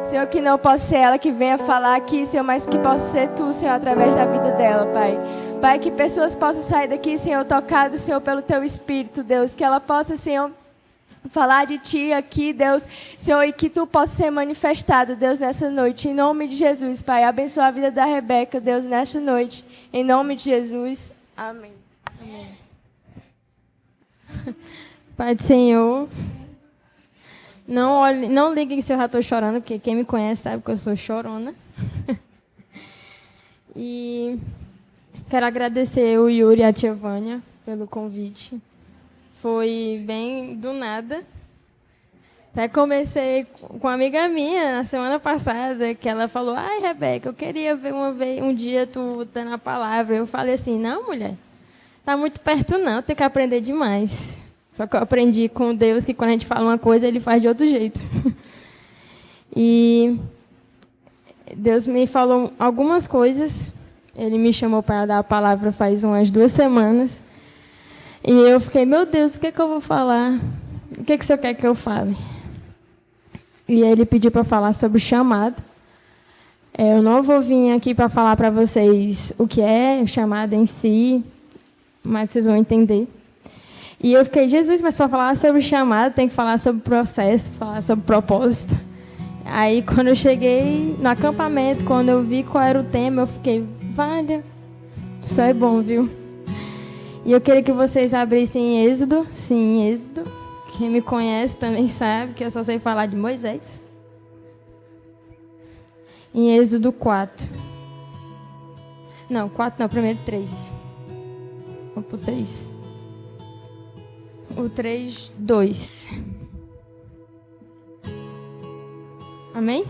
Senhor, que não possa ser ela que venha falar aqui, Senhor, mas que possa ser Tu, Senhor, através da vida dela, Pai. Pai, que pessoas possam sair daqui, Senhor, tocadas, Senhor, pelo Teu Espírito, Deus. Que ela possa, Senhor, falar de Ti aqui, Deus, Senhor, e que Tu possa ser manifestado, Deus, nessa noite. Em nome de Jesus, Pai. Abençoa a vida da Rebeca, Deus, nesta noite. Em nome de Jesus. Amém. Amém. Pai do Senhor, não liguem se eu já estou chorando, porque quem me conhece sabe que eu sou chorona. E quero agradecer o Yuri e a tia Vânia pelo convite. Foi bem do nada. Até comecei com uma amiga minha na semana passada, que ela falou: ai, Rebeca, eu queria ver um dia tu dando a palavra. Eu falei assim: não, mulher, tá muito perto não, tem que aprender demais. Só que eu aprendi com Deus que quando a gente fala uma coisa, Ele faz de outro jeito. E Deus me falou algumas coisas. Ele me chamou para dar a palavra faz umas 2 semanas. E eu fiquei: meu Deus, o que é que eu vou falar? O que é que o Senhor quer que eu fale? E Ele pediu para falar sobre o chamado. Eu não vou vir aqui para falar para vocês o que é o chamado em si, mas vocês vão entender. E eu fiquei: Jesus, mas para falar sobre o chamado, tem que falar sobre o processo, falar sobre o propósito. Aí, quando eu cheguei no acampamento, quando eu vi qual era o tema, eu fiquei: valha, isso é bom, viu? E eu queria que vocês abrissem em Êxodo. Sim, Êxodo. Quem me conhece também sabe que eu só sei falar de Moisés. Em Êxodo 4. Não, 4 não, primeiro 3. Vamos para o 3. O 3, 2. Amém?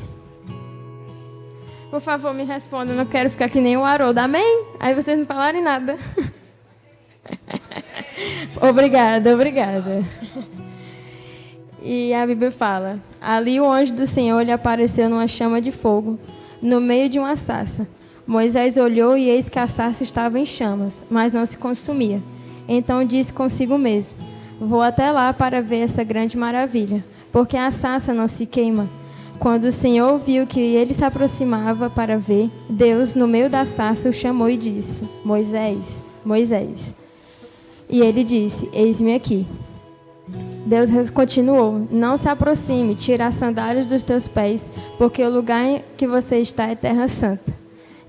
Por favor, me respondam. Eu não quero ficar que nem o Haroldo. Amém? Aí vocês não falarem nada. Obrigada, obrigada. E a Bíblia fala: ali o anjo do Senhor lhe apareceu numa chama de fogo, no meio de uma sarça. Moisés olhou e eis que a sarça estava em chamas, mas não se consumia. Então disse consigo mesmo: vou até lá para ver essa grande maravilha, porque a sarça não se queima. Quando o Senhor viu que ele se aproximava para ver, Deus, no meio da sarça, o chamou e disse: Moisés, Moisés. E ele disse: eis-me aqui. Deus continuou: não se aproxime, tira as sandálias dos teus pés, porque o lugar em que você está é terra santa.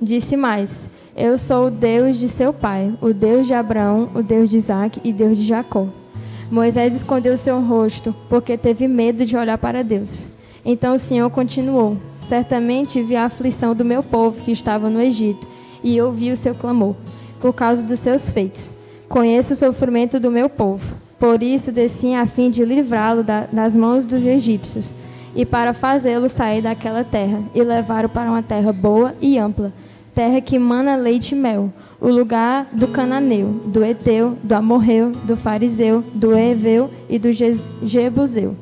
Disse mais: eu sou o Deus de seu pai, o Deus de Abraão, o Deus de Isaque e Deus de Jacó. Moisés escondeu seu rosto, porque teve medo de olhar para Deus. Então o Senhor continuou: certamente vi a aflição do meu povo que estava no Egito, e ouvi o seu clamor, por causa dos seus feitos. Conheço o sofrimento do meu povo. Por isso desci a fim de livrá-lo das mãos dos egípcios, e para fazê-lo sair daquela terra, e levá-lo para uma terra boa e ampla, terra que mana leite e mel, o lugar do cananeu, do Eteu, do Amorreu, do Fariseu, do Eveu e do Jebuseu.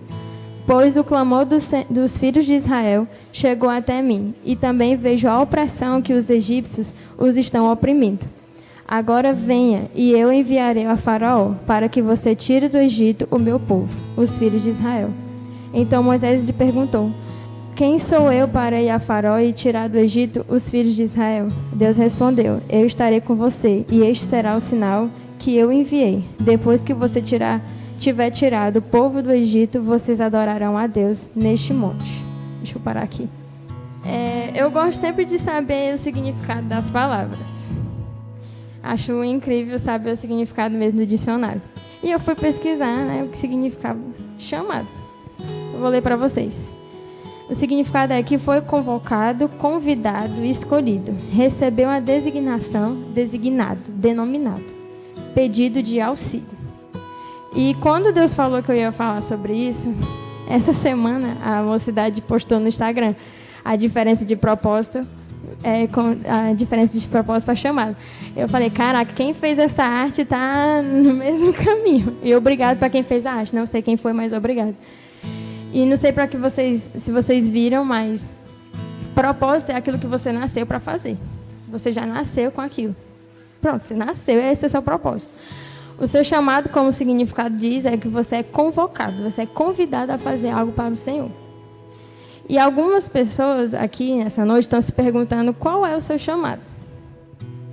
Pois o clamor dos filhos de Israel chegou até mim, e também vejo a opressão que os egípcios os estão oprimindo. Agora venha, e eu enviarei a Faraó, para que você tire do Egito o meu povo, os filhos de Israel. Então Moisés lhe perguntou: quem sou eu para ir a Faraó e tirar do Egito os filhos de Israel? Deus respondeu: eu estarei com você, e este será o sinal que eu enviei. Depois que você tiver tirado o povo do Egito, vocês adorarão a Deus neste monte. Deixa eu parar aqui. Eu gosto sempre de saber o significado das palavras. Acho incrível saber o significado mesmo do dicionário. E eu fui pesquisar, o que significava chamado. Eu vou ler para vocês. O significado é que foi convocado, convidado e escolhido. Recebeu a designação, designado, denominado. Pedido de auxílio. E quando Deus falou que eu ia falar sobre isso, essa semana a mocidade postou no Instagram a diferença de propósito para chamado. Eu falei: caraca, quem fez essa arte está no mesmo caminho. E obrigado para quem fez a arte. Não sei quem foi, mas obrigado. E não sei se vocês viram, mas propósito é aquilo que você nasceu para fazer. Você já nasceu com aquilo. Pronto, você nasceu, esse é o seu propósito. O seu chamado, como o significado diz, é que você é convocado, você é convidado a fazer algo para o Senhor. E algumas pessoas aqui nessa noite estão se perguntando qual é o seu chamado.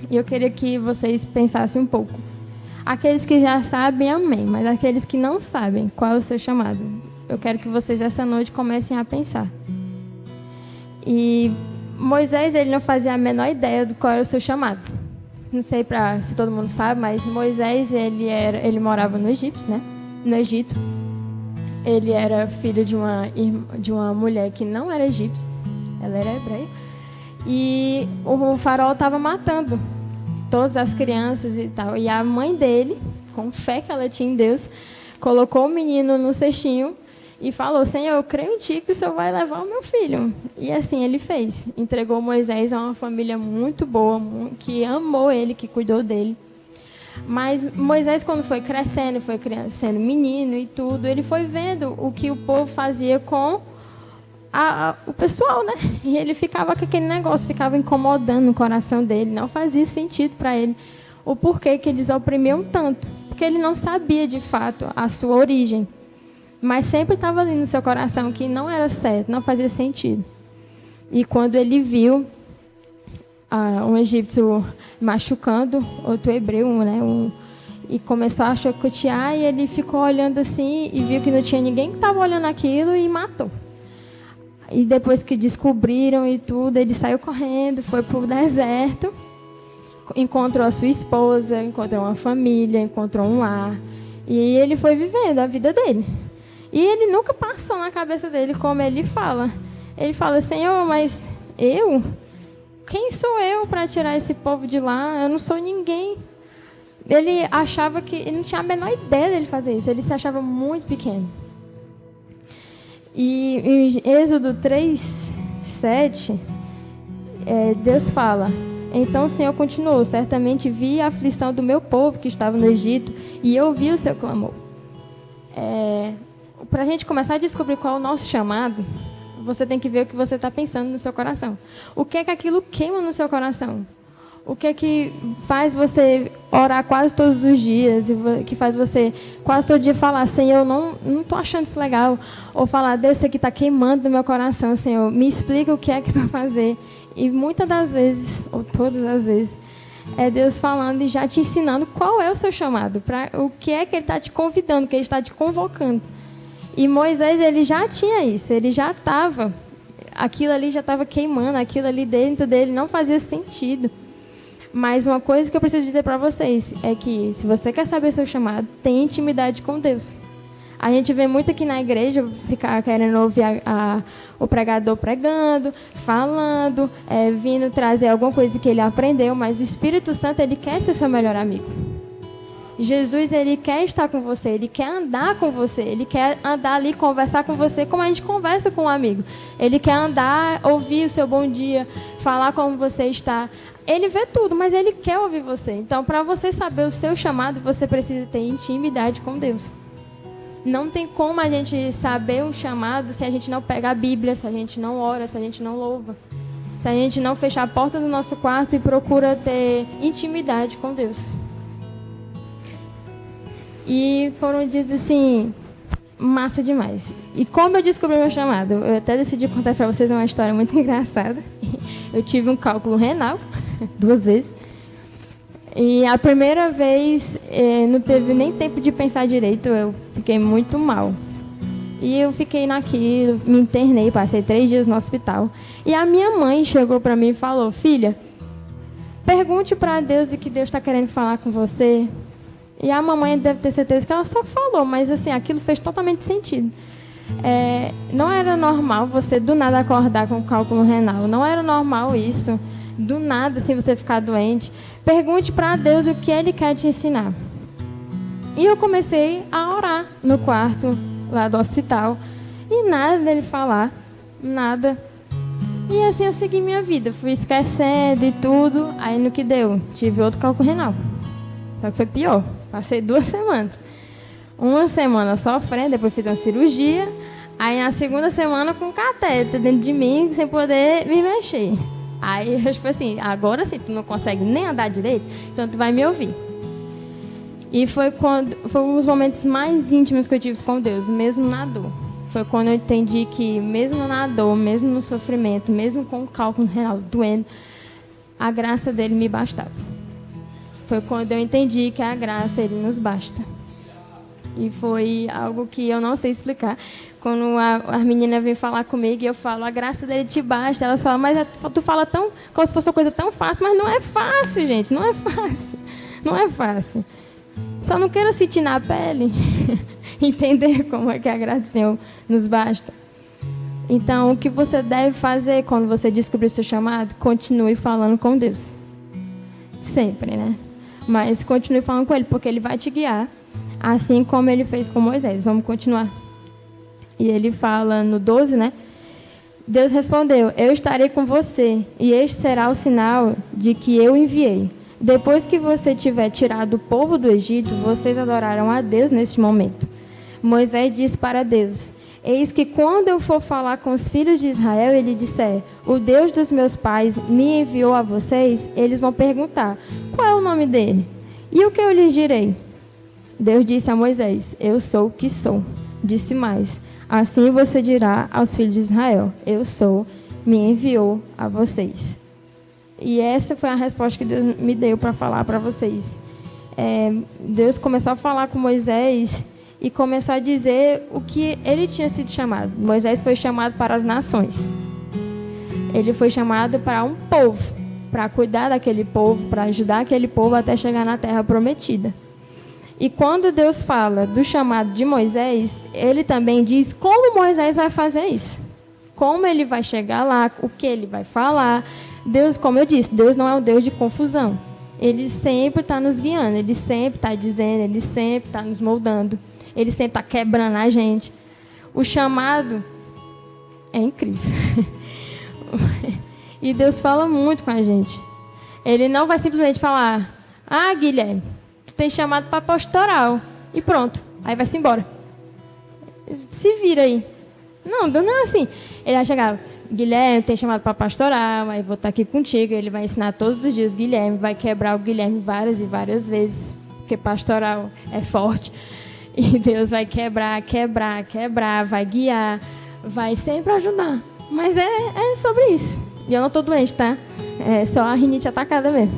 E eu queria que vocês pensassem um pouco. Aqueles que já sabem, amém. Mas aqueles que não sabem qual é o seu chamado, eu quero que vocês essa noite comecem a pensar. E Moisés, ele não fazia a menor ideia de qual era o seu chamado. Não sei se todo mundo sabe, mas Moisés, ele morava no Egito, né? No Egito. Ele era filho de uma mulher que não era egípcia. Ela era hebreia. E o faraó estava matando todas as crianças e tal. E a mãe dele, com fé que ela tinha em Deus, colocou o menino no cestinho e falou: Senhor, eu creio em ti que o Senhor vai levar o meu filho. E assim ele fez. Entregou Moisés a uma família muito boa, que amou ele, que cuidou dele. Mas Moisés, quando foi crescendo menino e tudo, ele foi vendo o que o povo fazia com o pessoal, né? E ele ficava com aquele negócio, ficava incomodando no coração dele. Não fazia sentido para ele o porquê que eles oprimiam tanto. Porque ele não sabia, de fato, a sua origem. Mas sempre estava ali no seu coração que não era certo, não fazia sentido. E quando ele viu um egípcio machucando outro hebreu, né? E começou a chicotear, e ele ficou olhando assim e viu que não tinha ninguém que estava olhando aquilo e matou. E depois que descobriram e tudo, ele saiu correndo, foi para o deserto, encontrou a sua esposa, encontrou uma família, encontrou um lar. E ele foi vivendo a vida dele. E ele nunca passou na cabeça dele como ele fala. Ele fala: Senhor, mas eu? Quem sou eu para tirar esse povo de lá? Eu não sou ninguém. Ele achava que... Ele não tinha a menor ideia dele fazer isso. Ele se achava muito pequeno. E em Êxodo 3:7, Deus fala: Então o Senhor continuou: Certamente vi a aflição do meu povo que estava no Egito, e eu ouvi o seu clamor. Para a gente começar a descobrir qual é o nosso chamado, você tem que ver o que você está pensando no seu coração. O que é que aquilo queima no seu coração? O que é que faz você orar quase todos os dias, e que faz você quase todo dia falar: Senhor, eu não estou achando isso legal. Ou falar: Deus, isso aqui está queimando no meu coração, Senhor, me explica o que é que vai fazer. E muitas das vezes, ou todas as vezes, é Deus falando e já te ensinando qual é o seu chamado, o que é que Ele está te convidando, que Ele está te convocando. E Moisés, ele já tinha isso, ele já estava, aquilo ali já estava queimando, aquilo ali dentro dele não fazia sentido. Mas uma coisa que eu preciso dizer para vocês é que, se você quer saber seu chamado, tenha intimidade com Deus. A gente vê muito aqui na igreja ficar querendo ouvir o pregador pregando, falando, vindo trazer alguma coisa que ele aprendeu, mas o Espírito Santo, ele quer ser seu melhor amigo. Jesus, ele quer estar com você, ele quer andar com você, ele quer andar ali, conversar com você como a gente conversa com um amigo. Ele quer andar, ouvir o seu bom dia, falar como você está. Ele vê tudo, mas ele quer ouvir você. Então, para você saber o seu chamado, você precisa ter intimidade com Deus. Não tem como a gente saber um chamado se a gente não pega a Bíblia, se a gente não ora, se a gente não louva. Se a gente não fechar a porta do nosso quarto e procura ter intimidade com Deus. E foram dias assim, massa demais. E como eu descobri meu chamado? Eu até decidi contar para vocês uma história muito engraçada. Eu tive um cálculo renal 2 vezes. E a primeira vez não teve nem tempo de pensar direito, eu fiquei muito mal. E eu fiquei naquilo, me internei, passei 3 dias no hospital. E a minha mãe chegou para mim e falou: Filha, pergunte para Deus o que Deus está querendo falar com você. E a mamãe deve ter certeza que ela só falou, mas assim, aquilo fez totalmente sentido. Não era normal você do nada acordar com cálculo renal, não era normal isso. Do nada, assim, você ficar doente. Pergunte para Deus o que Ele quer te ensinar. E eu comecei a orar no quarto lá do hospital. E nada dele falar, nada. E assim eu segui minha vida, fui esquecendo e tudo. Aí no que deu, tive outro cálculo renal. Só que foi pior. Passei 2 semanas. 1 semana sofrendo, depois fiz uma cirurgia. Aí na 2ª semana com catéter dentro de mim, sem poder me mexer. Aí eu tipo assim: agora sim, tu não consegue nem andar direito, então tu vai me ouvir. E foi um dos momentos mais íntimos que eu tive com Deus, mesmo na dor. foi quando eu entendi que mesmo na dor, mesmo no sofrimento, mesmo com o cálculo renal doendo, a graça dele me bastava. Foi quando eu entendi que a graça, ele nos basta. E foi algo que eu não sei explicar. Quando a menina vem falar comigo e eu falo, a graça dele te basta, elas falam, mas tu fala tão, como se fosse uma coisa tão fácil, mas não é fácil, gente, não é fácil. Não é fácil. Só não quero sentir na pele, entender como é que a graça do Senhor nos basta. Então, o que você deve fazer quando você descobrir o seu chamado? Continue falando com Deus. Sempre, né? Mas continue falando com Ele, porque Ele vai te guiar, assim como Ele fez com Moisés. Vamos continuar. E Ele fala no 12, né? Deus respondeu, eu estarei com você, e este será o sinal de que eu enviei. Depois que você tiver tirado o povo do Egito, vocês adorarão a Deus neste momento. Moisés disse para Deus, eis que quando eu for falar com os filhos de Israel, ele disser, o Deus dos meus pais me enviou a vocês, eles vão perguntar, qual é o nome dele? E o que eu lhes direi? Deus disse a Moisés, eu sou o que sou. Disse mais, assim você dirá aos filhos de Israel, eu sou, me enviou a vocês. E essa foi a resposta que Deus me deu para falar para vocês. Deus começou a falar com Moisés e começou a dizer o que ele tinha sido chamado. Moisés foi chamado para as nações. Ele foi chamado para um povo, para cuidar daquele povo, para ajudar aquele povo até chegar na terra prometida. E quando Deus fala do chamado de Moisés, ele também diz como Moisés vai fazer isso. Como ele vai chegar lá, o que ele vai falar. Deus, como eu disse, Deus não é um Deus de confusão. Ele sempre está nos guiando, Ele sempre está dizendo, Ele sempre está nos moldando. Ele sempre está quebrando a gente. O chamado é incrível. E Deus fala muito com a gente. Ele não vai simplesmente falar, Guilherme, tu tem chamado para pastoral. E pronto, aí vai-se embora. Se vira aí. Não é assim. Ele vai chegar... Guilherme tem chamado para pastoral, aí vou estar aqui contigo, ele vai ensinar todos os dias. Guilherme vai quebrar o Guilherme várias e várias vezes, porque pastoral é forte. E Deus vai quebrar, vai guiar, vai sempre ajudar. Mas é sobre isso. E eu não estou doente, tá? É só a rinite atacada mesmo.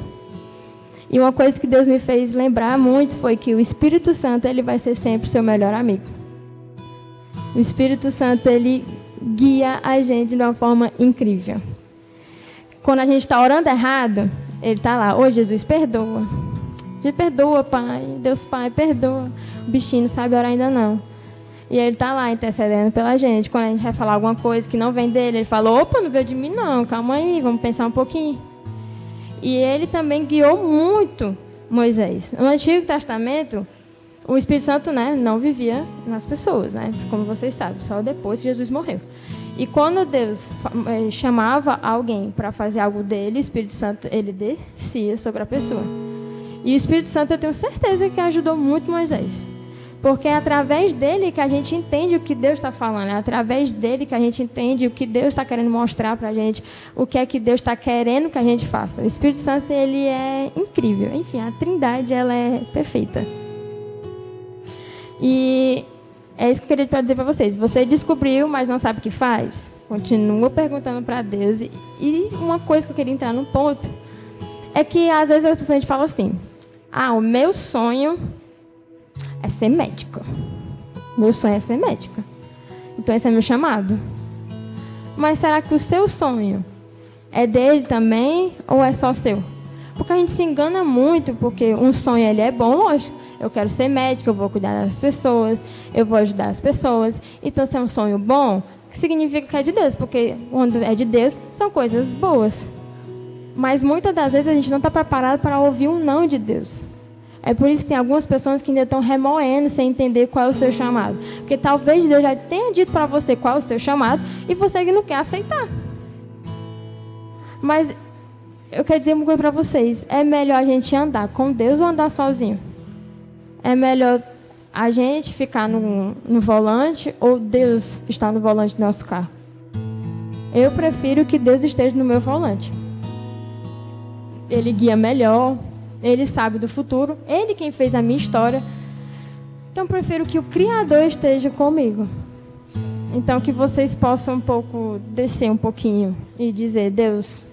E uma coisa que Deus me fez lembrar muito foi que o Espírito Santo, ele vai ser sempre o seu melhor amigo. O Espírito Santo, ele guia a gente de uma forma incrível. Quando a gente está orando errado, ele está lá, Jesus, perdoa. Jesus, perdoa, Pai. Deus, Pai, perdoa. O bichinho não sabe orar ainda não. E ele está lá intercedendo pela gente. Quando a gente vai falar alguma coisa que não vem dele, ele fala, opa, não veio de mim não, calma aí, vamos pensar um pouquinho. E ele também guiou muito Moisés. No Antigo Testamento, o Espírito Santo, não vivia nas pessoas, como vocês sabem, só depois que Jesus morreu. E quando Deus chamava alguém para fazer algo dele, o Espírito Santo, ele descia sobre a pessoa. E o Espírito Santo, eu tenho certeza que ajudou muito Moisés. Porque é através dele que a gente entende o que Deus está falando. É através dele que a gente entende o que Deus está querendo mostrar para a gente. O que é que Deus está querendo que a gente faça. O Espírito Santo, ele é incrível. Enfim, a Trindade, ela é perfeita. E é isso que eu queria dizer para vocês. Você descobriu, mas não sabe o que faz? Continua perguntando para Deus. E uma coisa que eu queria entrar num ponto é que às vezes a pessoa fala assim, o meu sonho é ser médica. Meu sonho é ser médica. Então esse é meu chamado. Mas será que o seu sonho é dele também ou é só seu? Porque a gente se engana muito, porque um sonho ele é bom, lógico. Eu quero ser médico, eu vou cuidar das pessoas, eu vou ajudar as pessoas. Então, se é um sonho bom, significa que é de Deus, porque quando é de Deus, são coisas boas. Mas muitas das vezes a gente não está preparado para ouvir um não de Deus. É por isso que tem algumas pessoas que ainda estão remoendo sem entender qual é o seu chamado. Porque talvez Deus já tenha dito para você qual é o seu chamado e você que não quer aceitar. Mas eu quero dizer uma coisa para vocês. É melhor a gente andar com Deus ou andar sozinho? É melhor a gente ficar no volante ou Deus estar no volante do nosso carro? Eu prefiro que Deus esteja no meu volante. Ele guia melhor, Ele sabe do futuro, Ele quem fez a minha história. Então eu prefiro que o Criador esteja comigo. Então, que vocês possam um pouco descer um pouquinho e dizer: Deus,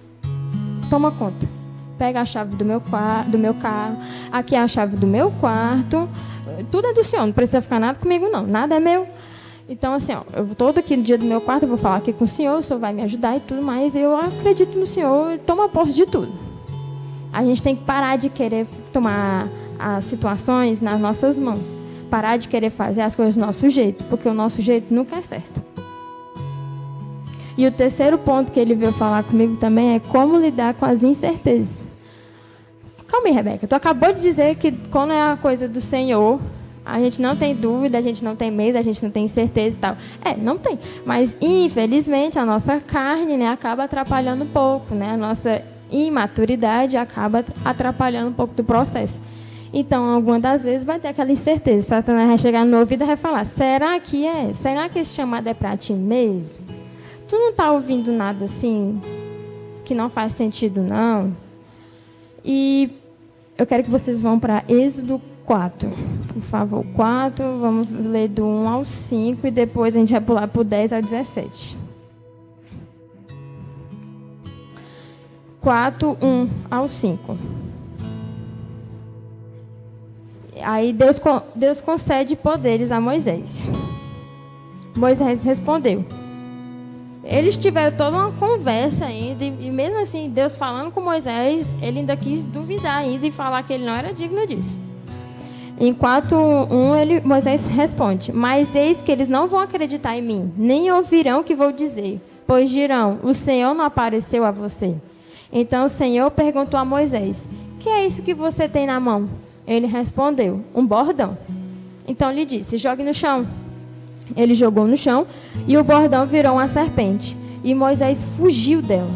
toma conta. Pega a chave do meu carro. Aqui é a chave do meu quarto. Tudo é do Senhor. Não precisa ficar nada comigo, não. Nada é meu. Então, assim, eu vou todo aqui no dia do meu quarto, eu vou falar aqui com o Senhor vai me ajudar e tudo mais. Eu acredito no Senhor e toma posse de tudo. A gente tem que parar de querer tomar as situações nas nossas mãos. Parar de querer fazer as coisas do nosso jeito, porque o nosso jeito nunca é certo. E o terceiro ponto que ele veio falar comigo também é como lidar com as incertezas. Calma aí, Rebeca. Tu acabou de dizer que quando é a coisa do Senhor, a gente não tem dúvida, a gente não tem medo, a gente não tem incerteza e tal. Não tem. Mas, infelizmente, a nossa carne, né, acaba atrapalhando um pouco, né? A nossa imaturidade acaba atrapalhando um pouco do processo. Então, algumas das vezes vai ter aquela incerteza. Satanás vai chegar no ouvido e vai falar: será que é? Será que esse chamado é para ti mesmo? Tu não está ouvindo nada assim que não faz sentido, não? E eu quero que vocês vão para Êxodo 4. Por favor, 4. Vamos ler do 1 ao 5 e depois a gente vai pular para o 10 ao 17. 4, 1 ao 5. Aí Deus concede poderes a Moisés. Moisés respondeu. Eles tiveram toda uma conversa ainda, e mesmo assim, Deus falando com Moisés, ele ainda quis duvidar ainda e falar que ele não era digno disso. Em 4:1, Moisés responde: mas eis que eles não vão acreditar em mim, nem ouvirão o que vou dizer, pois dirão: o Senhor não apareceu a você. Então o Senhor perguntou a Moisés: que é isso que você tem na mão? Ele respondeu: um bordão. Então lhe disse: jogue no chão. Ele jogou no chão e o bordão virou uma serpente. E Moisés fugiu dela.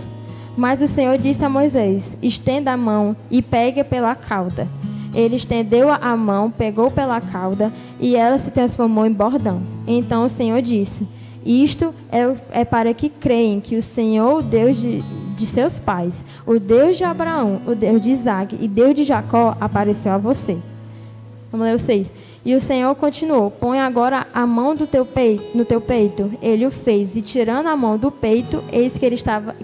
Mas o Senhor disse a Moisés: estenda a mão e pegue pela cauda. Ele estendeu a mão, pegou pela cauda e ela se transformou em bordão. Então o Senhor disse: isto é para que creem que o Senhor, o Deus de seus pais, o Deus de Abraão, o Deus de Isaque e Deus de Jacó, apareceu a você. Vamos ler o 6. E o Senhor continuou: põe agora a mão no teu peito. Ele o fez, e tirando a mão do peito, eis que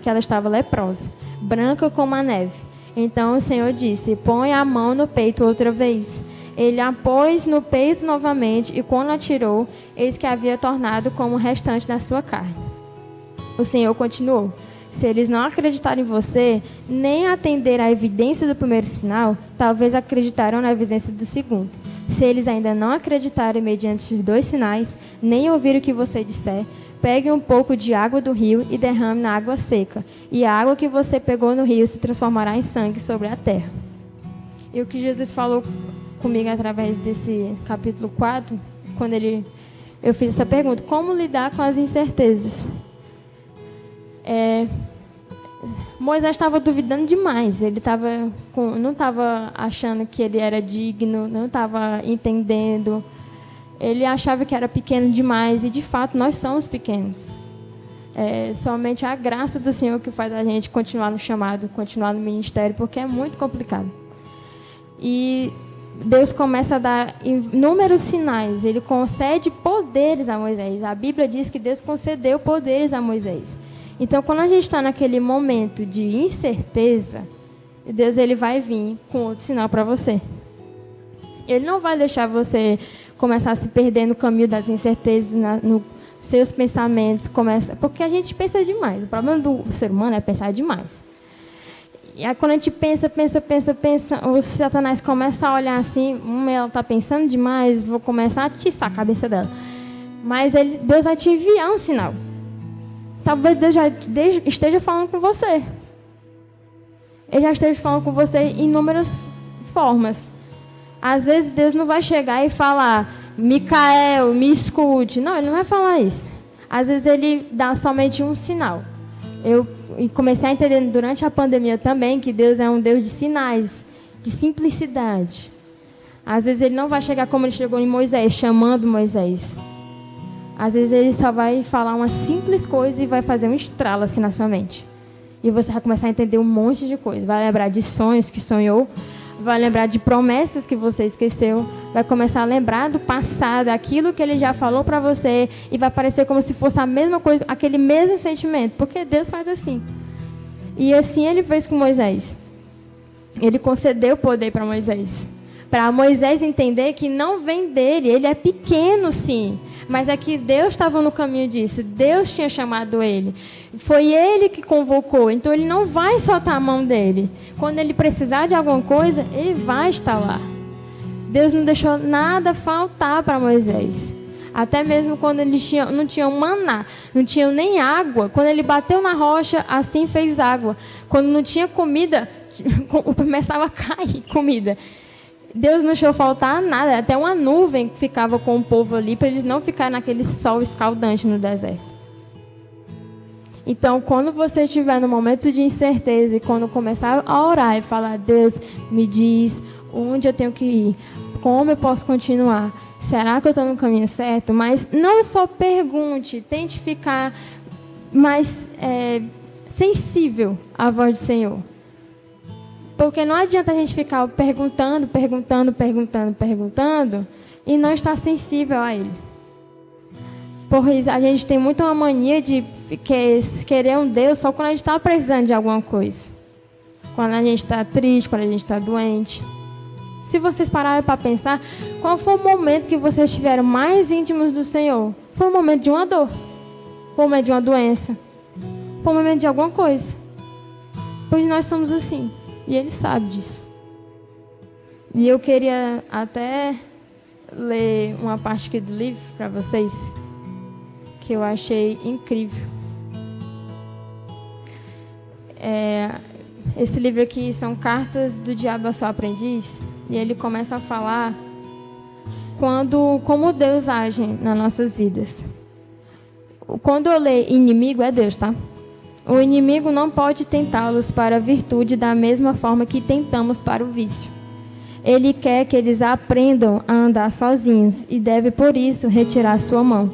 ela estava leprosa, branca como a neve. Então o Senhor disse: põe a mão no peito outra vez. Ele a pôs no peito novamente, e quando a tirou, eis que havia tornado como o restante da sua carne. O Senhor continuou: se eles não acreditarem em você, nem atender à evidência do primeiro sinal, talvez acreditarão na evidência do segundo. Se eles ainda não acreditarem mediante esses 2 sinais, nem ouvir o que você disser, pegue um pouco de água do rio e derrame na água seca, e a água que você pegou no rio se transformará em sangue sobre a terra. E o que Jesus falou comigo através desse capítulo 4, quando eu fiz essa pergunta: como lidar com as incertezas? Moisés estava duvidando demais. Ele não estava achando que ele era digno, não estava entendendo. Ele achava que era pequeno demais, e de fato nós somos pequenos. Somente a graça do Senhor que faz a gente continuar no chamado, continuar no ministério, porque é muito complicado. E Deus começa a dar inúmeros sinais. Ele concede poderes a Moisés. A Bíblia diz que Deus concedeu poderes a Moisés. Então, quando a gente está naquele momento de incerteza, Deus ele vai vir com outro sinal para você. Ele não vai deixar você começar a se perder no caminho das incertezas, nos seus pensamentos. Porque a gente pensa demais. O problema do ser humano é pensar demais. E aí, quando a gente pensa, o Satanás começa a olhar assim: ela está pensando demais, vou começar a atiçar a cabeça dela. Mas Deus vai te enviar um sinal. Talvez Deus já esteja falando com você. Ele já esteja falando com você em inúmeras formas. Às vezes Deus não vai chegar e falar: Micael, me escute. Não, ele não vai falar isso. Às vezes ele dá somente um sinal. Eu comecei a entender durante a pandemia também que Deus é um Deus de sinais, de simplicidade. Às vezes ele não vai chegar como ele chegou em Moisés, chamando Moisés. Às vezes ele só vai falar uma simples coisa e vai fazer um estralo assim na sua mente. E você vai começar a entender um monte de coisa. Vai lembrar de sonhos que sonhou. vai lembrar de promessas que você esqueceu, vai começar a lembrar do passado, aquilo que ele já falou para você, e vai parecer como se fosse a mesma coisa, aquele mesmo sentimento, porque Deus faz assim. E assim ele fez com Moisés. Ele concedeu poder para Moisés, para Moisés entender que não vem dele, ele é pequeno sim, mas é que Deus estava no caminho disso, Deus tinha chamado ele, foi ele que convocou, então ele não vai soltar a mão dele. Quando ele precisar de alguma coisa, ele vai estar lá. Deus não deixou nada faltar para Moisés. Até mesmo quando eles não tinham maná, não tinham nem água, quando ele bateu na rocha, assim fez água. Quando não tinha comida, começava a cair comida. Deus não deixou faltar nada, até uma nuvem ficava com o povo ali, para eles não ficarem naquele sol escaldante no deserto. Então, quando você estiver no momento de incerteza e quando começar a orar e falar, Deus, me diz onde eu tenho que ir, como eu posso continuar, será que eu estou no caminho certo? Mas não só pergunte, tente ficar mais sensível à voz do Senhor. Porque não adianta a gente ficar perguntando e não estar sensível a Ele. Porque a gente tem muito uma mania de querer um Deus só quando a gente está precisando de alguma coisa. Quando a gente está triste, quando a gente está doente. Se vocês pararem para pensar, qual foi o momento que vocês estiveram mais íntimos do Senhor? Foi o momento de uma dor. Foi o momento de uma doença. Foi o momento de alguma coisa. Pois nós somos assim. E Ele sabe disso. E eu queria até ler uma parte aqui do livro para vocês, que eu achei incrível. Esse livro aqui são Cartas do Diabo ao Seu Aprendiz. E ele começa a falar como Deus age nas nossas vidas. Quando eu leio inimigo, é Deus, tá? O inimigo não pode tentá-los para a virtude da mesma forma que tentamos para o vício. Ele quer que eles aprendam a andar sozinhos e deve, por isso, retirar sua mão.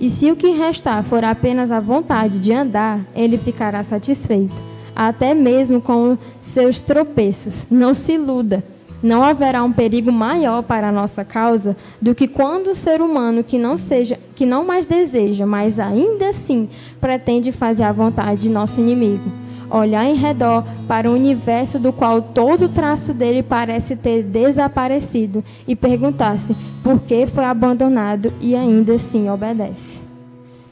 E se o que restar for apenas a vontade de andar, ele ficará satisfeito, até mesmo com seus tropeços. Não se iluda. Não haverá um perigo maior para a nossa causa do que quando o ser humano que não mais deseja, mas ainda assim pretende fazer a vontade de nosso inimigo, olhar em redor para o universo do qual todo o traço dele parece ter desaparecido e perguntar-se por que foi abandonado e ainda assim obedece.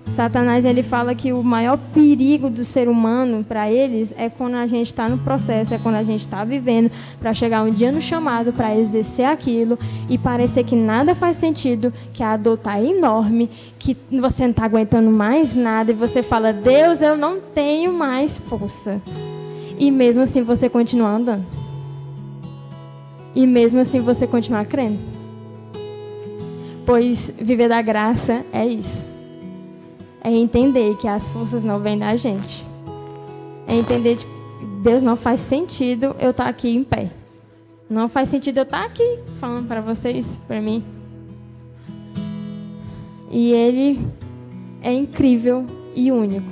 Satanás, ele fala que o maior perigo do ser humano para eles é quando a gente está no processo, é quando a gente está vivendo para chegar um dia no chamado para exercer aquilo e parecer que nada faz sentido, que a dor está enorme, que você não está aguentando mais nada e você fala, Deus, eu não tenho mais força. E mesmo assim você continua andando. E mesmo assim você continua crendo. Pois viver da graça é isso. É entender que as forças não vêm da gente. É entender que Deus não faz sentido eu estar aqui em pé. Não faz sentido eu estar aqui falando para vocês, para mim. E Ele é incrível e único.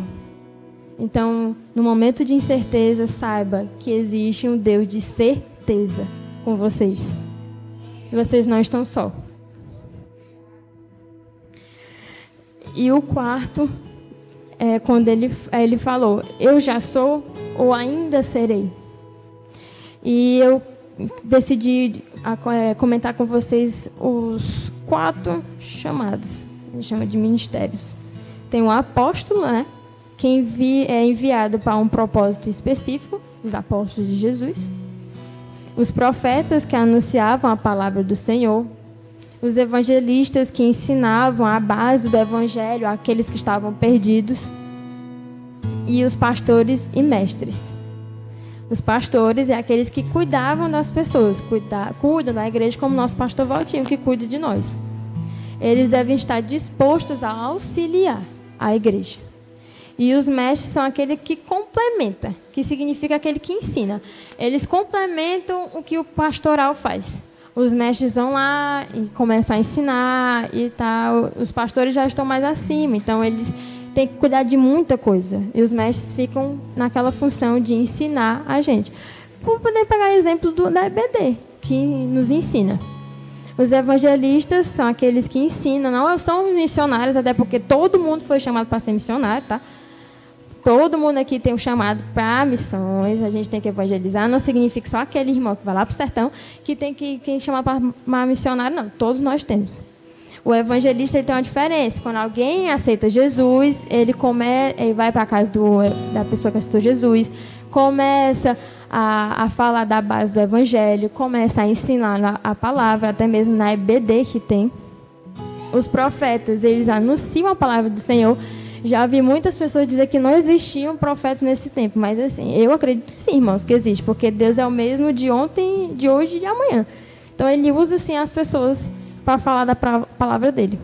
Então, no momento de incerteza, saiba que existe um Deus de certeza com vocês. E vocês não estão só. E o quarto é quando ele falou, eu já sou ou ainda serei. E eu decidi comentar com vocês os 4 chamados, a gente chama de ministérios. Tem o apóstolo, né, que é enviado para um propósito específico, os apóstolos de Jesus. Os profetas que anunciavam a palavra do Senhor. Os evangelistas que ensinavam a base do evangelho àqueles que estavam perdidos. E os pastores e mestres. Os pastores é aqueles que cuidavam das pessoas, cuidam da igreja como nosso pastor Valtinho, que cuida de nós. Eles devem estar dispostos a auxiliar a igreja. E os mestres são aquele que complementa, que significa aquele que ensina. Eles complementam o que o pastoral faz. Os mestres vão lá e começam a ensinar e tal. Os pastores já estão mais acima, então eles têm que cuidar de muita coisa. E os mestres ficam naquela função de ensinar a gente. Vou poder pegar exemplo da EBD, que nos ensina. Os evangelistas são aqueles que ensinam, não são missionários, até porque todo mundo foi chamado para ser missionário, tá? Todo mundo aqui tem um chamado para missões, a gente tem que evangelizar, não significa só aquele irmão que vai lá para o sertão que tem que chamar para missionário, não, todos nós temos. O evangelista ele tem uma diferença, quando alguém aceita Jesus, ele vai para a casa da pessoa que aceitou Jesus, começa a falar da base do evangelho, começa a ensinar a palavra, até mesmo na EBD que tem. Os profetas, eles anunciam a palavra do Senhor. Já vi muitas pessoas dizer que não existiam profetas nesse tempo, mas assim, eu acredito sim, irmãos, que existe, porque Deus é o mesmo de ontem, de hoje e de amanhã. Então ele usa assim as pessoas para falar da palavra dele.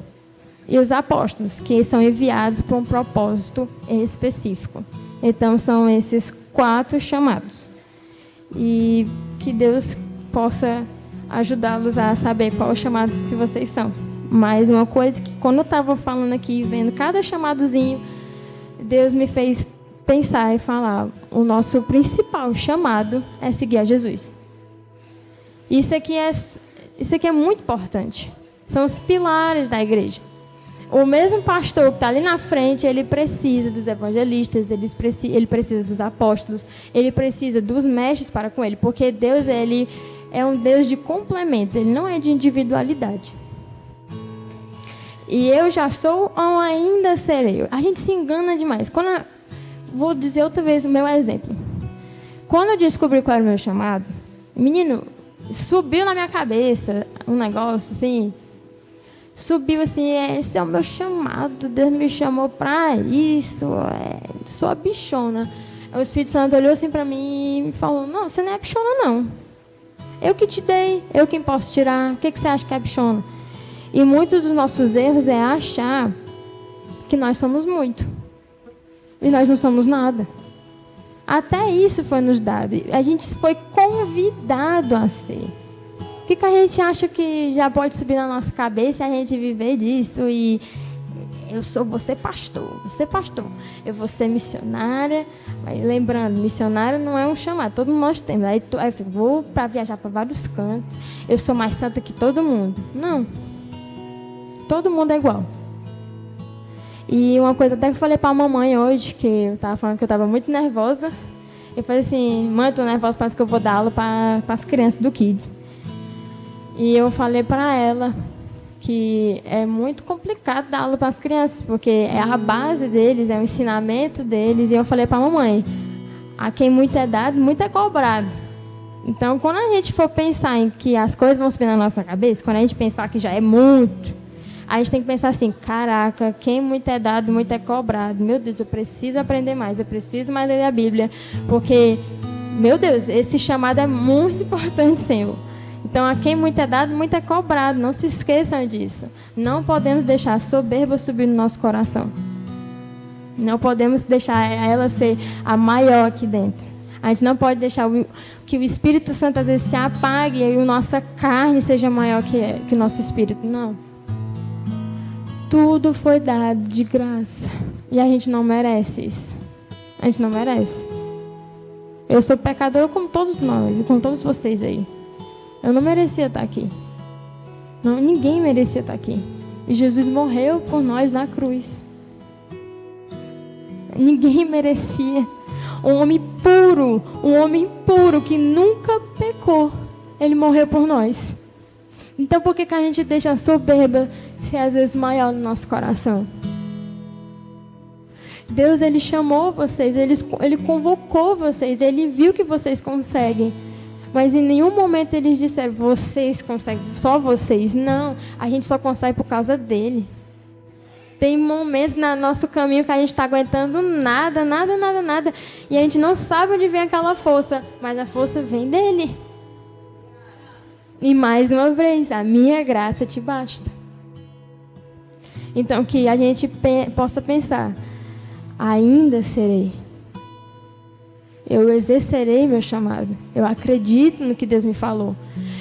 E os apóstolos, que são enviados para um propósito específico. Então são esses 4 chamados. E que Deus possa ajudá-los a saber qual os chamados que vocês são. Mas uma coisa que quando eu estava falando aqui, vendo cada chamadozinho, Deus me fez pensar e falar, o nosso principal chamado é seguir a Jesus. Isso aqui é muito importante. São os pilares da igreja. O mesmo pastor que está ali na frente, ele precisa dos evangelistas, ele precisa dos apóstolos, ele precisa dos mestres para com ele, porque Deus ele é um Deus de complemento, ele não é de individualidade. E eu já sou ou ainda serei. A gente se engana demais. Vou dizer outra vez o meu exemplo. Quando eu descobri qual era o meu chamado, menino, subiu na minha cabeça um negócio assim. Subiu assim, esse é o meu chamado, Deus me chamou para isso, sou a bichona. O Espírito Santo olhou assim para mim e me falou, não, você não é bichona não. Eu que te dei, eu quem posso tirar, o que você acha que é bichona? E muitos dos nossos erros é achar que nós somos muito. E nós não somos nada. Até isso foi nos dado. A gente foi convidado a ser. O que a gente acha que já pode subir na nossa cabeça e a gente viver disso? E vou ser pastor, eu vou ser missionária. Mas lembrando, missionário não é um chamado, todos nós temos. Aí eu vou para viajar para vários cantos, eu sou mais santa que todo mundo. Não, todo mundo é igual. E uma coisa até que eu falei para a mamãe hoje, que eu estava falando que eu estava muito nervosa. Eu falei assim, mãe, eu estou nervosa, parece que eu vou dar aula para as crianças do Kids. E eu falei para ela que é muito complicado dar aula para as crianças, porque é a base deles, é o ensinamento deles. E eu falei para a mamãe, a quem muito é dado, muito é cobrado. Então, quando a gente for pensar em que as coisas vão subir na nossa cabeça, quando a gente pensar que já é muito, a gente tem que pensar assim, caraca, quem muito é dado, muito é cobrado. Meu Deus, eu preciso aprender mais, eu preciso mais ler a Bíblia, porque, meu Deus, esse chamado é muito importante, Senhor. Então, a quem muito é dado, muito é cobrado. Não se esqueçam disso. Não podemos deixar a soberba subir no nosso coração. Não podemos deixar ela ser a maior aqui dentro. A gente não pode deixar que o Espírito Santo às vezes se apague e a nossa carne seja maior que o nosso espírito. Não. Tudo foi dado de graça. E a gente não merece isso. A gente não merece. Eu sou pecadora como todos nós, como todos vocês aí. Eu não merecia estar aqui. Não, ninguém merecia estar aqui. E Jesus morreu por nós na cruz. Ninguém merecia. Um homem puro que nunca pecou. Ele morreu por nós. Então por que a gente deixa a soberba ser às vezes maior no nosso coração? Deus, Ele chamou vocês, Ele convocou vocês, Ele viu que vocês conseguem. Mas em nenhum momento eles disseram, vocês conseguem, só vocês. Não, a gente só consegue por causa dele. Tem momentos no nosso caminho que a gente está aguentando nada. E a gente não sabe onde vem aquela força, mas a força vem dele. E mais uma vez, a minha graça te basta. Então que a gente possa pensar, ainda serei. Eu exercerei meu chamado. Eu acredito no que Deus me falou.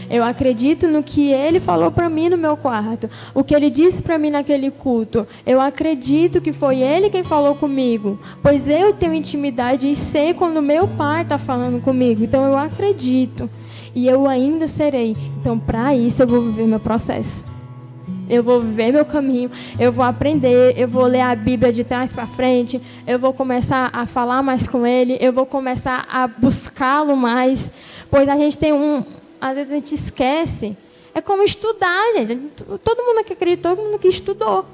Eu acredito no que Ele falou para mim no meu quarto, o que Ele disse para mim naquele culto. Eu acredito que foi Ele quem falou comigo, pois eu tenho intimidade e sei quando meu Pai está falando comigo. Então eu acredito e eu ainda serei. Então para isso eu vou viver meu processo. Eu vou viver meu caminho, eu vou aprender, eu vou ler a Bíblia de trás para frente, eu vou começar a falar mais com Ele, eu vou começar a buscá-lo mais, pois a gente tem às vezes a gente esquece, é como estudar, gente. Todo mundo aqui acreditou, todo mundo aqui estudou.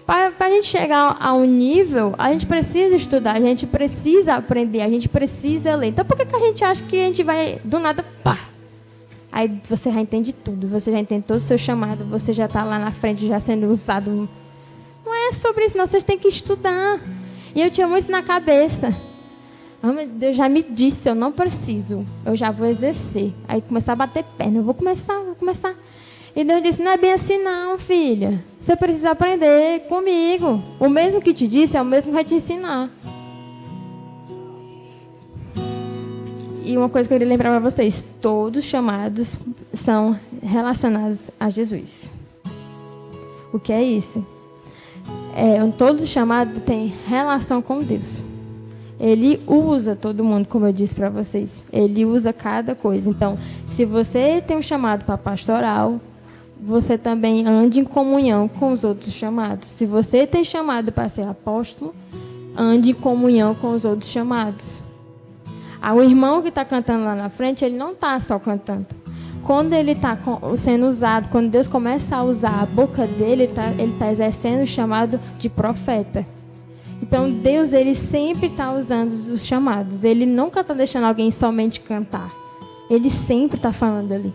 Para a gente chegar a um nível, a gente precisa estudar, a gente precisa aprender, a gente precisa ler. Então por que a gente acha que a gente vai, do nada, pá? Aí você já entende tudo, você já entende todo o seu chamado, você já está lá na frente, já sendo usado. Não é sobre isso, não, vocês têm que estudar. E eu tinha muito na cabeça. Deus já me disse, eu não preciso, eu já vou exercer. Aí começar a bater perna, eu vou começar. E Deus disse, não é bem assim não, filha. Você precisa aprender comigo. O mesmo que te disse é o mesmo que vai te ensinar. E uma coisa que eu queria lembrar para vocês, todos os chamados são relacionados a Jesus. O que é isso? Todos os chamados têm relação com Deus. Ele usa todo mundo, como eu disse para vocês. Ele usa cada coisa. Então, se você tem um chamado para pastoral, você também ande em comunhão com os outros chamados. Se você tem chamado para ser apóstolo, ande em comunhão com os outros chamados. O irmão que está cantando lá na frente, ele não está só cantando. Quando ele está sendo usado, quando Deus começa a usar a boca dele, ele está exercendo o chamado de profeta. Então, Deus, ele sempre está usando os chamados. Ele nunca está deixando alguém somente cantar. Ele sempre está falando ali.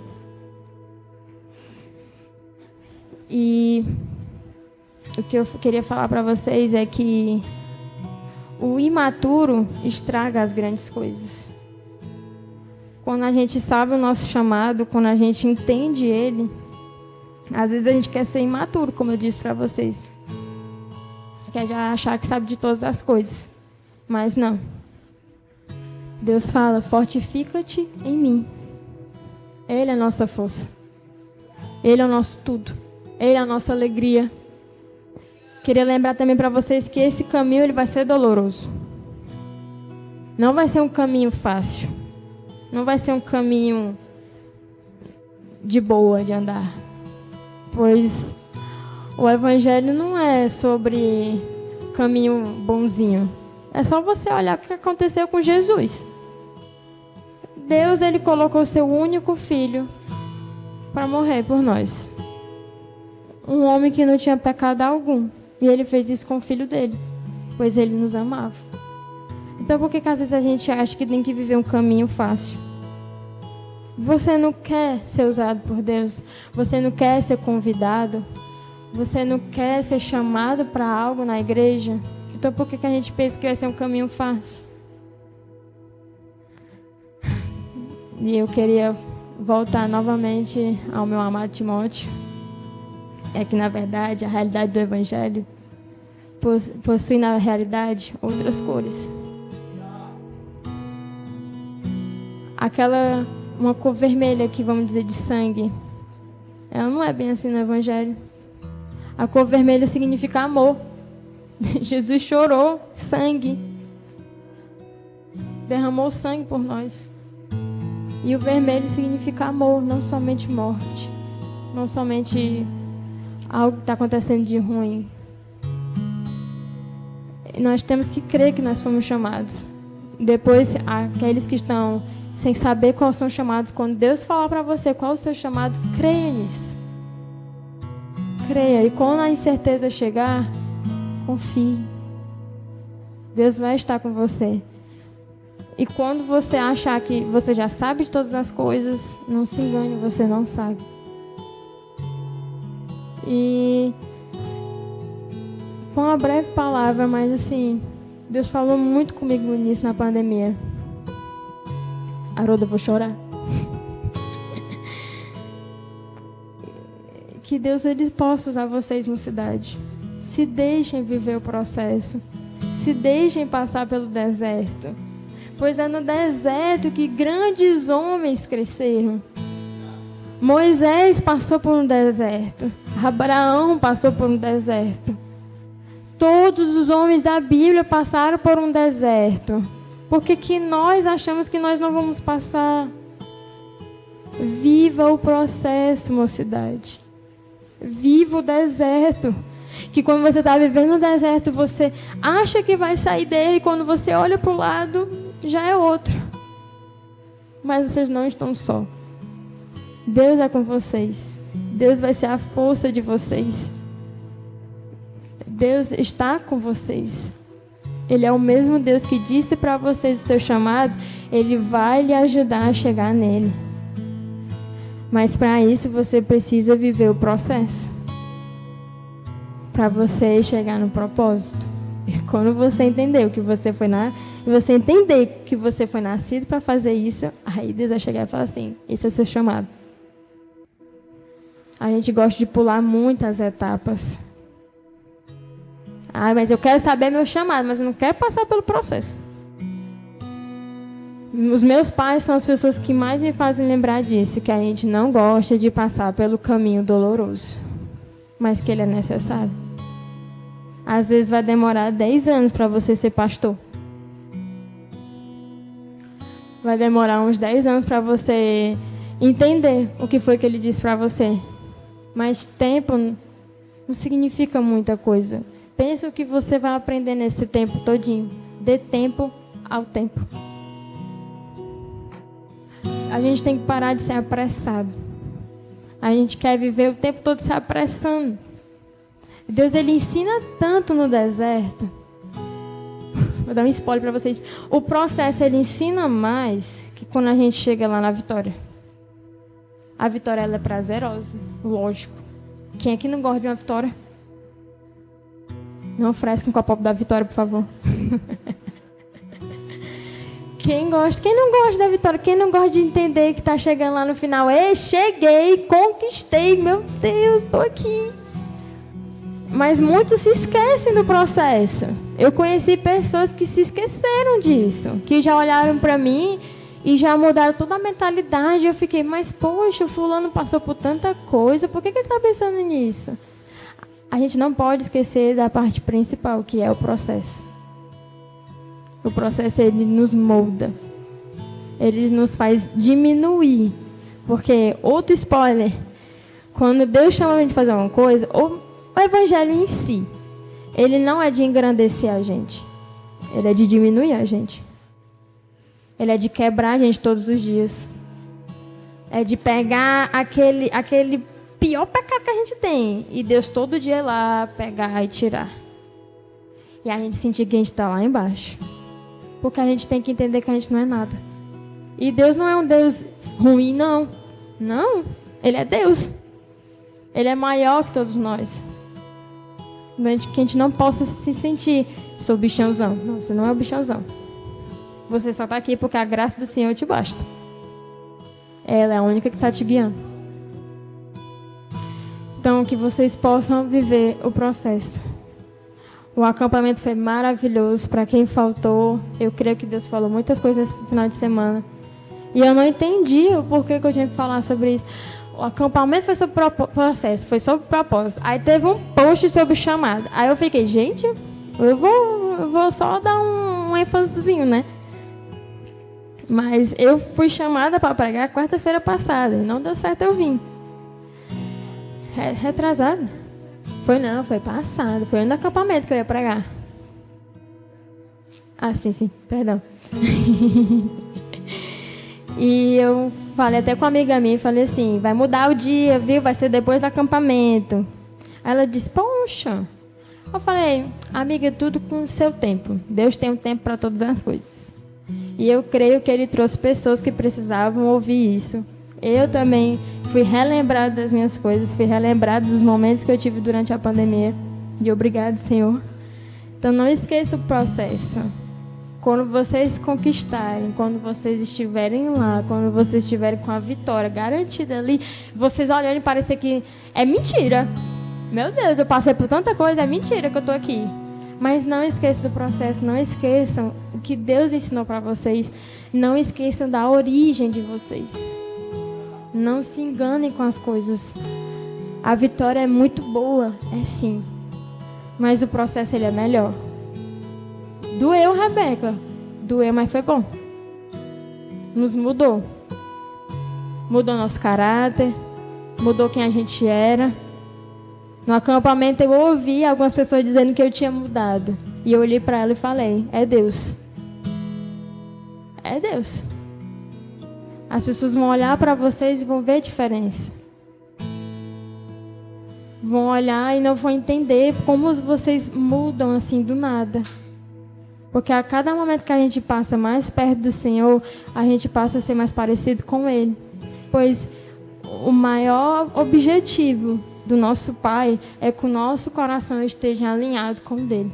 E o que eu queria falar para vocês é que o imaturo estraga as grandes coisas. Quando a gente sabe o nosso chamado, quando a gente entende ele, às vezes a gente quer ser imaturo, como eu disse para vocês. Quer já achar que sabe de todas as coisas. Mas não. Deus fala, fortifica-te em mim. Ele é a nossa força. Ele é o nosso tudo. Ele é a nossa alegria. Queria lembrar também para vocês que esse caminho ele vai ser doloroso. Não vai ser um caminho fácil. Não vai ser um caminho de boa de andar. Pois o evangelho não é sobre caminho bonzinho. É só você olhar o que aconteceu com Jesus. Deus, ele colocou seu único filho para morrer por nós. Um homem que não tinha pecado algum. E ele fez isso com o filho dele, pois ele nos amava. Então por que às vezes a gente acha que tem que viver um caminho fácil? Você não quer ser usado por Deus? Você não quer ser convidado? Você não quer ser chamado para algo na igreja? Então por que a gente pensa que vai ser um caminho fácil? E eu queria voltar novamente ao meu amado Timóteo. É que, na verdade, a realidade do Evangelho possui, na realidade, outras cores. Uma cor vermelha aqui, vamos dizer, de sangue, ela não é bem assim no Evangelho. A cor vermelha significa amor. Jesus chorou sangue. Derramou sangue por nós. E o vermelho significa amor, não somente morte. Não somente algo que está acontecendo de ruim. Nós temos que crer que nós fomos chamados. Depois, aqueles que estão sem saber quais são chamados, quando Deus falar para você qual é o seu chamado, creia nisso. Creia. E quando a incerteza chegar, confie. Deus vai estar com você. E quando você achar que você já sabe de todas as coisas, não se engane, você não sabe. E com uma breve palavra, mas assim, Deus falou muito comigo nisso na pandemia. Haroldo, eu vou chorar. Que Deus ele possa usar vocês, mocidade. Se deixem viver o processo. Se deixem passar pelo deserto. Pois é no deserto que grandes homens cresceram. Moisés passou por um deserto. Abraão passou por um deserto. Todos os homens da Bíblia passaram por um deserto. Por que nós achamos que nós não vamos passar? Viva o processo, mocidade. Viva o deserto. Que quando você está vivendo no deserto, você acha que vai sair dele. Quando você olha para o lado, já é outro. Mas vocês não estão só. Deus é com vocês. Deus vai ser a força de vocês. Deus está com vocês. Ele é o mesmo Deus que disse para vocês o seu chamado. Ele vai lhe ajudar a chegar nele. Mas para isso você precisa viver o processo. Para você chegar no propósito. E quando você entender que você foi nascido para fazer isso, aí Deus vai chegar e falar assim: esse é o seu chamado. A gente gosta de pular muitas etapas. Mas eu quero saber meu chamado, mas eu não quero passar pelo processo. Os meus pais são as pessoas que mais me fazem lembrar disso, que a gente não gosta de passar pelo caminho doloroso, mas que ele é necessário. Às vezes vai demorar 10 anos para você ser pastor. Vai demorar uns 10 anos para você entender o que foi que ele disse para você. Mas tempo não significa muita coisa. Pensa o que você vai aprender nesse tempo todinho. Dê tempo ao tempo. A gente tem que parar de ser apressado. A gente quer viver o tempo todo se apressando. Deus, ele ensina tanto no deserto. Vou dar um spoiler para vocês. O processo, ele ensina mais que quando a gente chega lá na vitória. A vitória, ela é prazerosa, lógico. Quem aqui não gosta de uma vitória? Não fresquem com a pop da vitória, por favor. Quem não gosta da vitória? Quem não gosta de entender que está chegando lá no final? Ei, cheguei, conquistei, meu Deus, estou aqui. Mas muitos se esquecem do processo. Eu conheci pessoas que se esqueceram disso, que já olharam para mim e já mudaram toda a mentalidade. Eu fiquei, mas poxa, o fulano passou por tanta coisa, por que ele está pensando nisso? A gente não pode esquecer da parte principal, que é o processo. O processo, ele nos molda. Ele nos faz diminuir. Porque, outro spoiler, quando Deus chama a gente de fazer uma coisa, o evangelho em si, ele não é de engrandecer a gente. Ele é de diminuir a gente. Ele é de quebrar a gente todos os dias. É de pegar aquele pior pecado que a gente tem. E Deus todo dia ir lá pegar e tirar. E a gente sentir que a gente está lá embaixo. Porque a gente tem que entender que a gente não é nada. E Deus não é um Deus ruim, não. Não. Ele é Deus. Ele é maior que todos nós. Que a gente não possa se sentir, sou bichãozão. Não, você não é o bichãozão. Você só está aqui porque a graça do Senhor te basta. Ela é a única que está te guiando. Então, que vocês possam viver o processo. O acampamento foi maravilhoso. Para quem faltou, eu creio que Deus falou muitas coisas nesse final de semana. E eu não entendi o porquê que eu tinha que falar sobre isso. O acampamento foi sobre processo, foi sobre propósito. Aí teve um post sobre chamada. Aí eu fiquei, gente, eu vou só dar um ênfasezinho, né? Mas eu fui chamada para pregar quarta-feira passada. E não deu certo eu vim. Retrasado. Foi passado. Foi no acampamento que eu ia pregar. Ah, sim, perdão. E eu falei até com uma amiga minha, falei assim, vai mudar o dia, viu? Vai ser depois do acampamento. Aí ela disse, poxa. Eu falei, amiga, tudo com o seu tempo. Deus tem um tempo para todas as coisas. E eu creio que Ele trouxe pessoas que precisavam ouvir isso. Eu também fui relembrada das minhas coisas, fui relembrada dos momentos que eu tive durante a pandemia. E obrigado, Senhor. Então não esqueça o processo. Quando vocês conquistarem, quando vocês estiverem lá, quando vocês estiverem com a vitória garantida ali, vocês olharem e parecer que é mentira. Meu Deus, eu passei por tanta coisa, é mentira que eu estou aqui. Mas não esqueçam do processo, não esqueçam o que Deus ensinou para vocês, não esqueçam da origem de vocês. Não se enganem com as coisas. A vitória é muito boa, é sim. Mas o processo ele é melhor. Doeu, Rebeca. Doeu, mas foi bom. Nos mudou. Mudou nosso caráter. Mudou quem a gente era. No acampamento eu ouvi algumas pessoas dizendo que eu tinha mudado. E eu olhei para ela e falei, é Deus. É Deus. As pessoas vão olhar para vocês e vão ver a diferença. Vão olhar e não vão entender como vocês mudam assim do nada. Porque a cada momento que a gente passa mais perto do Senhor, a gente passa a ser mais parecido com Ele. Pois o maior objetivo do nosso Pai é que o nosso coração esteja alinhado com o dele.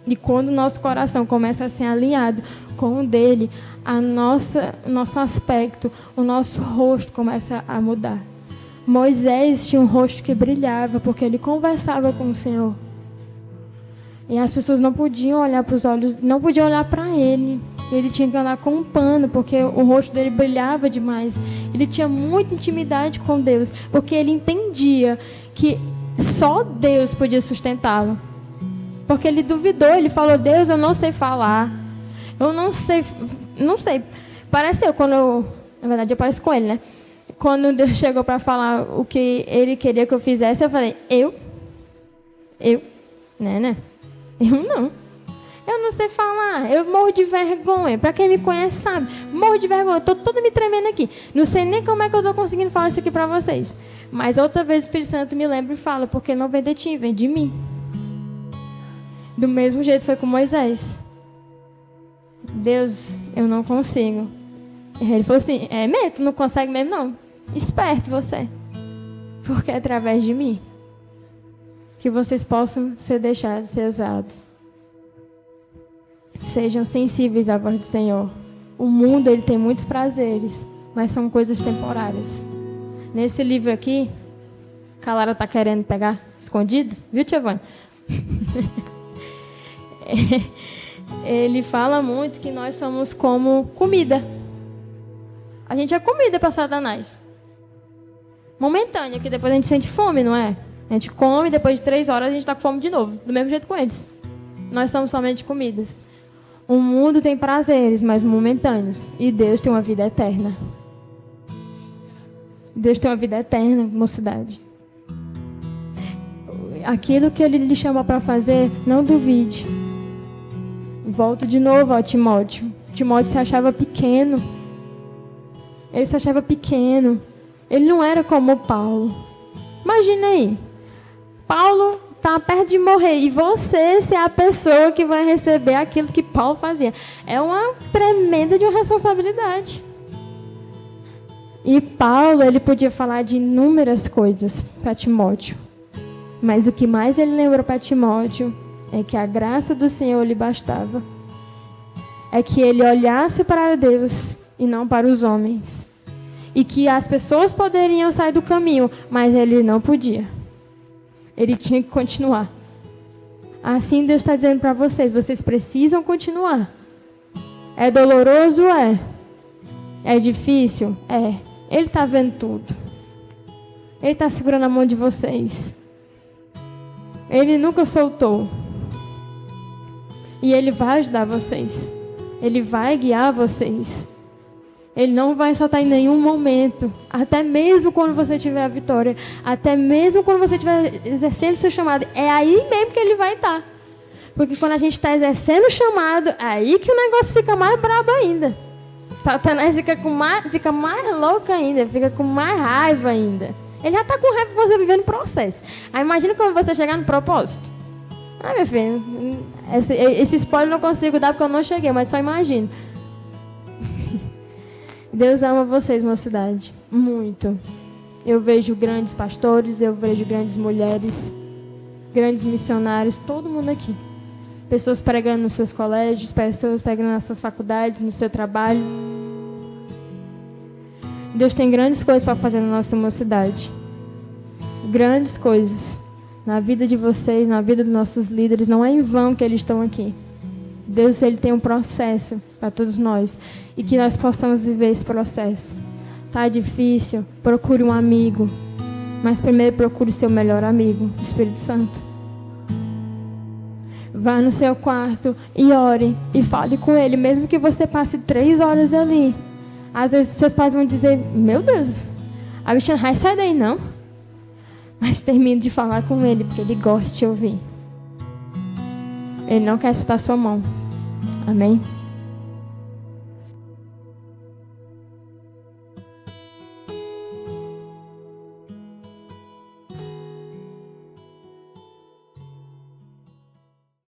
E quando o nosso coração começa a ser alinhado com o dele, o nosso aspecto, o nosso rosto começa a mudar. Moisés tinha um rosto que brilhava porque ele conversava com o Senhor. E as pessoas não podiam olhar para os olhos, não podiam olhar para ele. Ele tinha que andar com um pano, porque o rosto dele brilhava demais. Ele tinha muita intimidade com Deus, porque ele entendia que só Deus podia sustentá-lo. Porque ele duvidou, ele falou, Deus, eu não sei falar. Eu não sei. Parece eu, na verdade eu pareço com ele, né? Quando Deus chegou para falar o que ele queria que eu fizesse, eu falei, eu? Né? Eu não. Eu não sei falar, eu morro de vergonha. Para quem me conhece sabe, morro de vergonha. Eu estou toda me tremendo aqui. Não sei nem como é que eu estou conseguindo falar isso aqui para vocês. Mas outra vez o Espírito Santo me lembra e fala, porque não vem de ti, vem de mim. Do mesmo jeito foi com Moisés. Deus, eu não consigo. Ele falou assim, mesmo, tu não consegue mesmo não? Esperto você. Porque é através de mim que vocês possam ser deixados, ser usados. Sejam sensíveis à voz do Senhor. O mundo ele tem muitos prazeres, mas são coisas temporárias. Nesse livro aqui, a Lara está querendo pegar escondido, viu, Tiavone? Ele fala muito que nós somos como comida. A gente é comida para Satanás. Momentânea, que depois a gente sente fome, não é? A gente come, depois de 3 horas a gente está com fome de novo. Do mesmo jeito com eles. Nós somos somente comidas. O mundo tem prazeres, mas momentâneos. E Deus tem uma vida eterna. Deus tem uma vida eterna, mocidade. Aquilo que Ele lhe chama para fazer, não duvide. Volto de novo ao Timóteo. Timóteo se achava pequeno. Ele se achava pequeno. Ele não era como Paulo. Imagina aí. Paulo está perto de morrer. E você ser a pessoa que vai receber aquilo que Paulo fazia. É uma tremenda de uma responsabilidade. E Paulo, ele podia falar de inúmeras coisas para Timóteo. Mas o que mais ele lembrou para Timóteo é que a graça do Senhor lhe bastava. É que ele olhasse para Deus e não para os homens. E que as pessoas poderiam sair do caminho, mas ele não podia. Ele tinha que continuar. Assim Deus está dizendo para vocês, vocês precisam continuar. É doloroso? É. É difícil? É. Ele está vendo tudo. Ele está segurando a mão de vocês. Ele nunca soltou. E Ele vai ajudar vocês. Ele vai guiar vocês. Ele não vai soltar em nenhum momento. Até mesmo quando você tiver a vitória. Até mesmo quando você estiver exercendo o seu chamado. É aí mesmo que Ele vai estar. Porque quando a gente está exercendo o chamado, é aí que o negócio fica mais brabo ainda. Satanás fica mais louco ainda. Fica com mais raiva ainda. Ele já está com raiva de você vivendo o processo. Aí imagina quando você chegar no propósito. Ah, meu filho, esse spoiler eu não consigo dar porque eu não cheguei, mas só imagino. Deus ama vocês, mocidade, muito. Eu vejo grandes pastores, eu vejo grandes mulheres, grandes missionários, todo mundo aqui. Pessoas pregando nos seus colégios, pessoas pregando nas suas faculdades, no seu trabalho. Deus tem grandes coisas para fazer na nossa mocidade. Grandes coisas. Na vida de vocês, na vida dos nossos líderes. Não é em vão que eles estão aqui. Deus, Ele tem um processo para todos nós. E que nós possamos viver esse processo. Tá difícil, procure um amigo. Mas primeiro procure seu melhor amigo, o Espírito Santo. Vá no seu quarto e ore e fale com ele, mesmo que você passe 3 horas ali. Às vezes seus pais vão dizer, meu Deus, a bichinha não vai sair daí não. Mas termine de falar com ele, porque ele gosta de te ouvir. Ele não quer soltar sua mão. Amém?